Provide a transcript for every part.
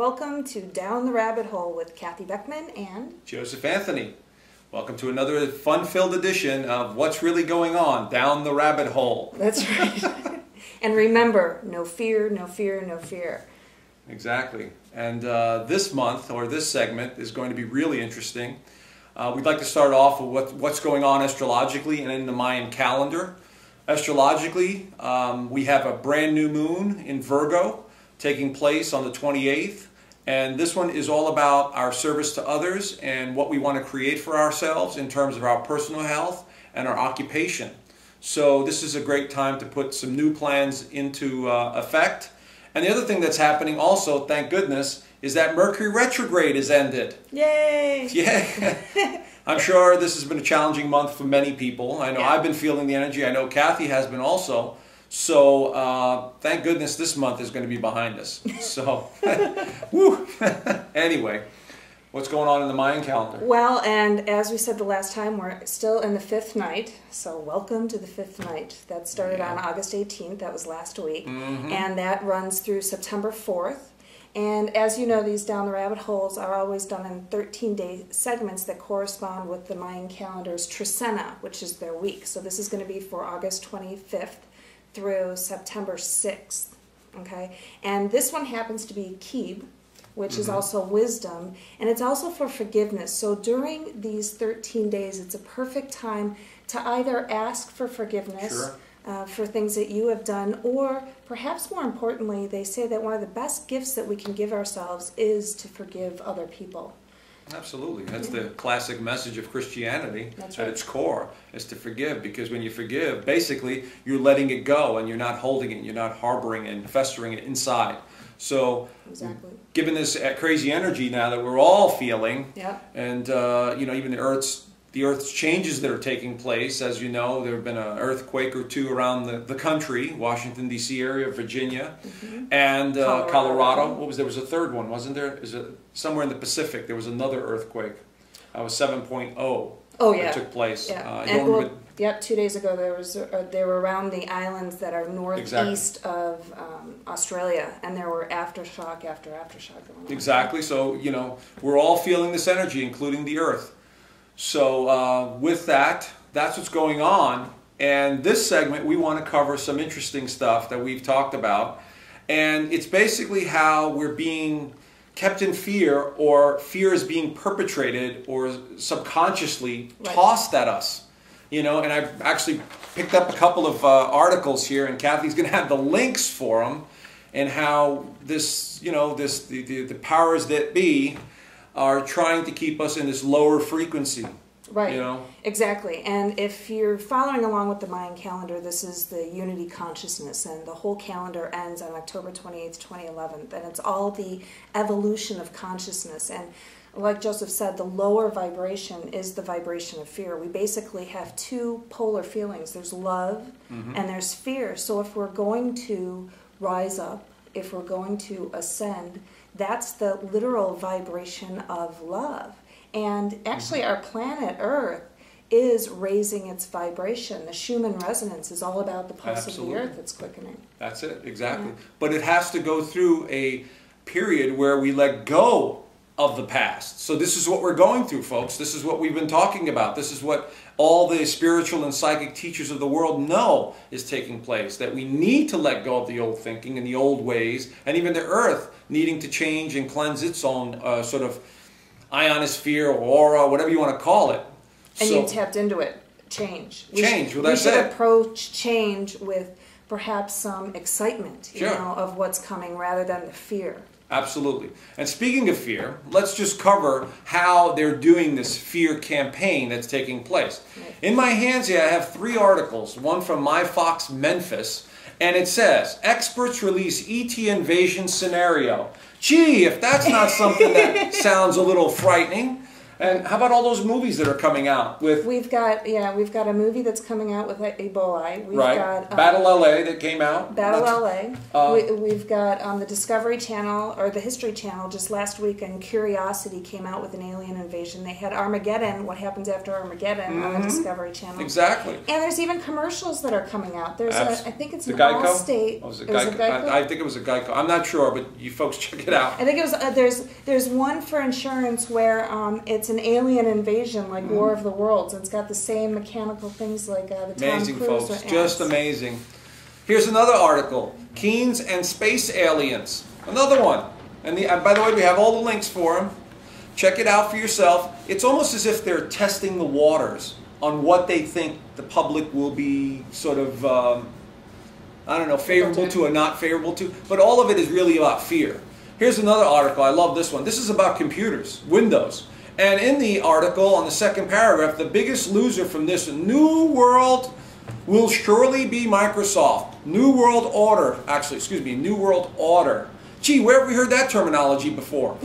Welcome to Down the Rabbit Hole with Kathy Beckman and Joseph Anthony. Welcome to another fun-filled edition of What's Really Going On, Down the Rabbit Hole. That's right. And remember, no fear, no fear, no fear. Exactly. And this month, or this segment, is going to be really interesting. We'd like to start off with what's going on astrologically and in the Mayan calendar. Astrologically, we have a brand new moon in Virgo taking place on the 28th. And this one is all about our service to others and what we want to create for ourselves in terms of our personal health and our occupation. So this is a great time to put some new plans into effect. And the other thing that's happening also, thank goodness, is that Mercury retrograde is ended. Yay! Yeah. I'm sure this has been a challenging month for many people. I know I've been feeling the energy. I know Kathy has been also. So thank goodness this month is going to be behind us. So, woo. Anyway, what's going on in the Mayan calendar? Well, and as we said the last time, we're still in the fifth night. So welcome to the fifth night. That started on August 18th. That was last week. And that runs through September 4th. And as you know, these Down the Rabbit Holes are always done in 13-day segments that correspond with the Mayan calendar's Trecena, which is their week. So this is going to be for August 25th through September 6th. Okay? And this one happens to be Keynes, which is also wisdom, and it's also for forgiveness. So during these 13 days, it's a perfect time to either ask for forgiveness for things that you have done, or perhaps more importantly, they say that one of the best gifts that we can give ourselves is to forgive other people. Absolutely. That's the classic message of Christianity at its core, is to forgive. Because when you forgive, basically, you're letting it go and you're not holding it, you're not harboring and festering it inside. So, given this crazy energy now that we're all feeling, and you know, even the Earth's changes that are taking place, as you know, there have been an earthquake or two around the country, Washington, D.C. area, Virginia, and Colorado. There was a third one, wasn't there? Somewhere in the Pacific, there was another earthquake. It was 7.0 that took place. And 2 days ago, they were around the islands that are northeast of Australia, and there were aftershock after aftershock going on. Exactly. So, you know, we're all feeling this energy, including the Earth. So with that, that's what's going on. And this segment, we want to cover some interesting stuff that we've talked about. And it's basically how we're being kept in fear, or fear is being perpetrated or subconsciously tossed at us. You know, and I've actually picked up a couple of articles here, and Kathy's going to have the links for them, and how this, you know, the powers that be are trying to keep us in this lower frequency. Right. You know? Exactly. And if you're following along with the Mayan calendar, this is the Unity Consciousness, and the whole calendar ends on October 28th, 2011. And it's all the evolution of consciousness. And like Joseph said, the lower vibration is the vibration of fear. We basically have two polar feelings. There's love and there's fear. So if we're going to rise up, if we're going to ascend, that's the literal vibration of love. And actually our planet Earth is raising its vibration. The Schumann Resonance is all about the pulse of the Earth that's quickening. That's it, exactly. But it has to go through a period where we let go of the past. So this is what we're going through, folks. This is what we've been talking about. This is what all the spiritual and psychic teachers of the world know is taking place, that we need to let go of the old thinking and the old ways, and even the Earth needing to change and cleanse its own sort of ionosphere or aura, whatever you want to call it. And you tapped into it. Change. Well, that's we should approach change with perhaps some excitement, you know, of what's coming, rather than the fear. Absolutely. And speaking of fear, let's just cover how they're doing this fear campaign that's taking place. In my hands here, I have 3 articles, one from MyFox Memphis, and it says, experts release ET invasion scenario. Gee, if that's not something that sounds a little frightening. And how about all those movies that are coming out with? We've got a movie that's coming out with Ebola. We've got Battle LA that came out. Battle LA. We've got on the Discovery Channel or the History Channel just last week, and Curiosity came out with an alien invasion. They had Armageddon, what happens after Armageddon, on the Discovery Channel. Exactly. And there's even commercials that are coming out. There's I think it's an Geico? Allstate. Oh, was it Geico? I think it was a Geico. I'm not sure, but you folks check it out. I think it was. There's one for insurance where it's an alien invasion, like War of the Worlds. It's got the same mechanical things like the Tom Cruise. Amazing, folks. Just amazing. Here's another article: Keynes and space aliens. Another one. And by the way, we have all the links for them. Check it out for yourself. It's almost as if they're testing the waters on what they think the public will be sort of, I don't know, favorable to or not favorable to. But all of it is really about fear. Here's another article. I love this one. This is about computers, Windows. And in the article, on the second paragraph, the biggest loser from this new world will surely be Microsoft. New World Order. Actually, excuse me, New World Order. Gee, where have we heard that terminology before?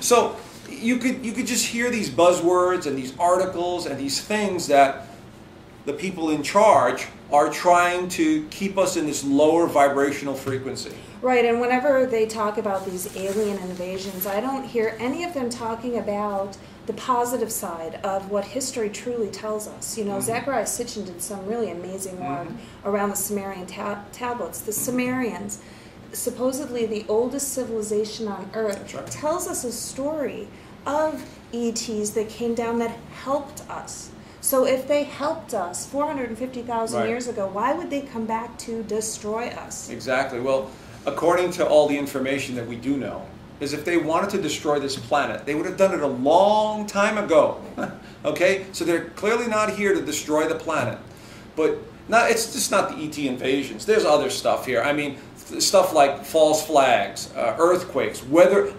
So you could just hear these buzzwords and these articles and these things that the people in charge are trying to keep us in this lower vibrational frequency. Right, and whenever they talk about these alien invasions, I don't hear any of them talking about the positive side of what history truly tells us. You know, Zachariah Sitchin did some really amazing work around the Sumerian tablets. The Sumerians, supposedly the oldest civilization on Earth, tells us a story of ETs that came down that helped us. So if they helped us 450,000 years ago, why would they come back to destroy us? Exactly. Well, according to all the information that we do know, is if they wanted to destroy this planet, they would have done it a long time ago. Okay? So they're clearly not here to destroy the planet. But it's just not the ET invasions. There's other stuff here. I mean, stuff like false flags, earthquakes,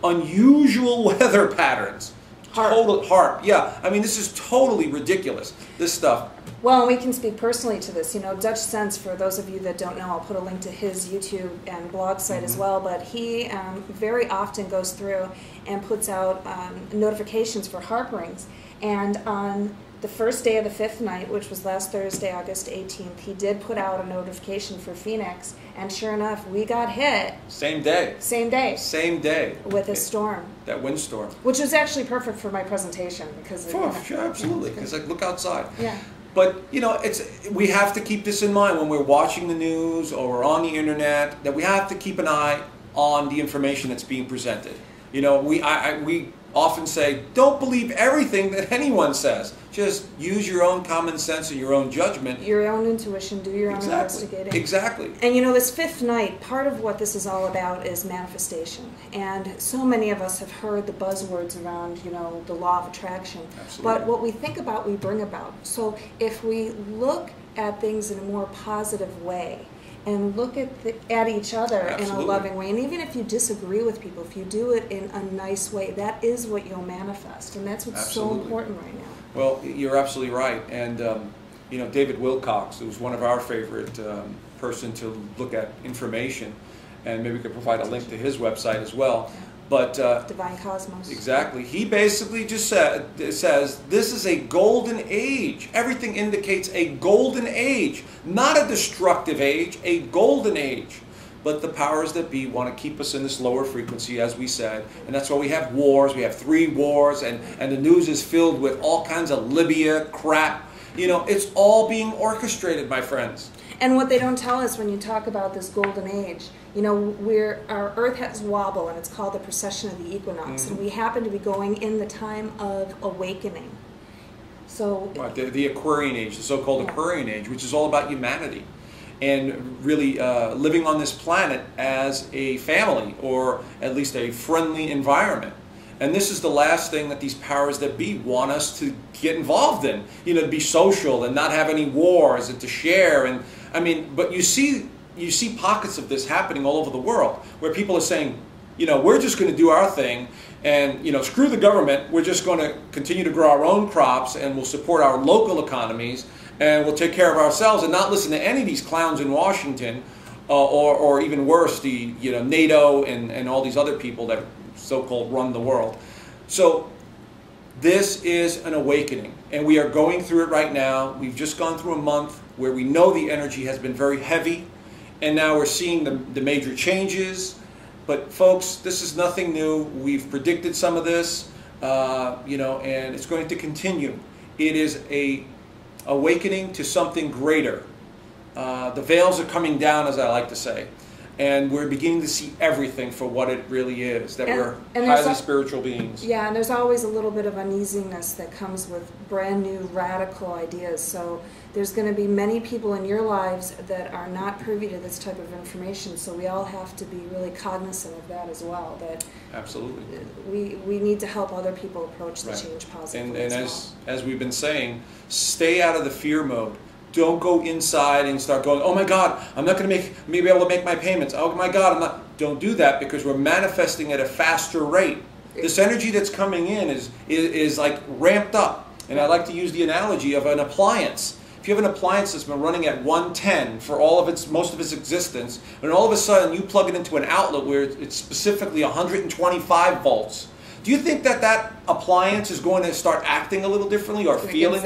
unusual weather patterns. HARP. Yeah, I mean, this is totally ridiculous, this stuff. Well, we can speak personally to this. You know, DutchSinse, for those of you that don't know, I'll put a link to his YouTube and blog site as well, but he very often goes through and puts out notifications for HARP rings. And on the first day of the fifth night, which was last Thursday, August 18th, he did put out a notification for Phoenix, and sure enough, we got hit. Same day. Same day. Same day. With a storm. That windstorm. Which was actually perfect for my presentation because sure, absolutely. Because like, look outside. Yeah. But you know, we have to keep this in mind when we're watching the news or we're on the internet, that we have to keep an eye on the information that's being presented. You know, we often say, don't believe everything that anyone says. Just use your own common sense and your own judgment. Your own intuition, do your own investigating. Exactly. And you know, this fifth night, part of what this is all about is manifestation. And so many of us have heard the buzzwords around, you know, the law of attraction. Absolutely. But what we think about, we bring about. So if we look at things in a more positive way, and look at each other in a loving way. And even if you disagree with people, if you do it in a nice way, that is what you'll manifest. And that's what's so important right now. Well, you're absolutely right. And, you know, David Wilcock, who's one of our favorite person to look at information, and maybe we could provide a link to his website as well. But Divine Cosmos. Exactly. He basically just says this is a golden age. Everything indicates a golden age, not a destructive age, a golden age. But the powers that be want to keep us in this lower frequency, as we said, and that's why we have wars. We have 3 wars, and the news is filled with all kinds of Libya crap. You know, it's all being orchestrated, my friends. And what they don't tell us when you talk about this golden age, you know, our Earth has wobble, and it's called the precession of the equinox, and we happen to be going in the time of awakening. So the Aquarian age, the so-called Aquarian age, which is all about humanity, and really living on this planet as a family, or at least a friendly environment. And this is the last thing that these powers that be want us to get involved in. You know, to be social and not have any wars and to share. And I mean, but you see pockets of this happening all over the world where people are saying, you know, we're just going to do our thing, and you know, screw the government. We're just going to continue to grow our own crops, and we'll support our local economies, and we'll take care of ourselves and not listen to any of these clowns in Washington, or even worse, the NATO and all these other people that so-called run the world. So This is an awakening, and we are going through it right now. We've just gone through a month where we know the energy has been very heavy, and now we're seeing the major changes. But folks, this is nothing new. We've predicted some of this, you know, and it's going to continue. It is a awakening to something greater. The veils are coming down, as I like to say. And we're beginning to see everything for what it really is, that we're highly spiritual beings. Yeah, and there's always a little bit of uneasiness that comes with brand new radical ideas. So there's going to be many people in your lives that are not privy to this type of information. So we all have to be really cognizant of that as well. That absolutely, we need to help other people approach the change positively. And as we've been saying, stay out of the fear mode. Don't go inside and start going, oh my God, I'm not going to be able to make my payments. Oh my God, I'm not. Don't do that, because we're manifesting at a faster rate. This energy that's coming in is like ramped up. And I like to use the analogy of an appliance. If you have an appliance that's been running at 110 for most of its existence, and all of a sudden you plug it into an outlet where it's specifically 125 volts, do you think that appliance is going to start acting a little differently or feeling?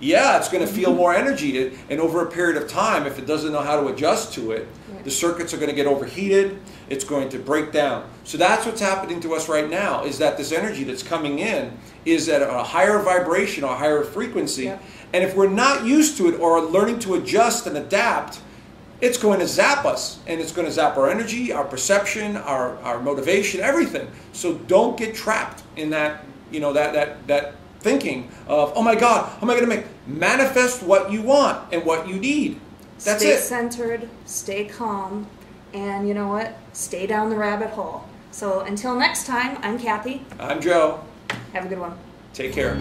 Yeah, it's going to feel more energy. And over a period of time, if it doesn't know how to adjust to it, the circuits are going to get overheated. It's going to break down. So that's what's happening to us right now, is that this energy that's coming in is at a higher vibration or a higher frequency. Yep. And if we're not used to it or learning to adjust and adapt, it's going to zap us, and it's going to zap our energy, our perception, our motivation, everything. So don't get trapped in that, you know, that thinking of, oh my God, how am I going to manifest what you want and what you need? That's it. Stay centered, stay calm, and you know what? Stay down the rabbit hole. So until next time, I'm Kathy. I'm Joe. Have a good one. Take care.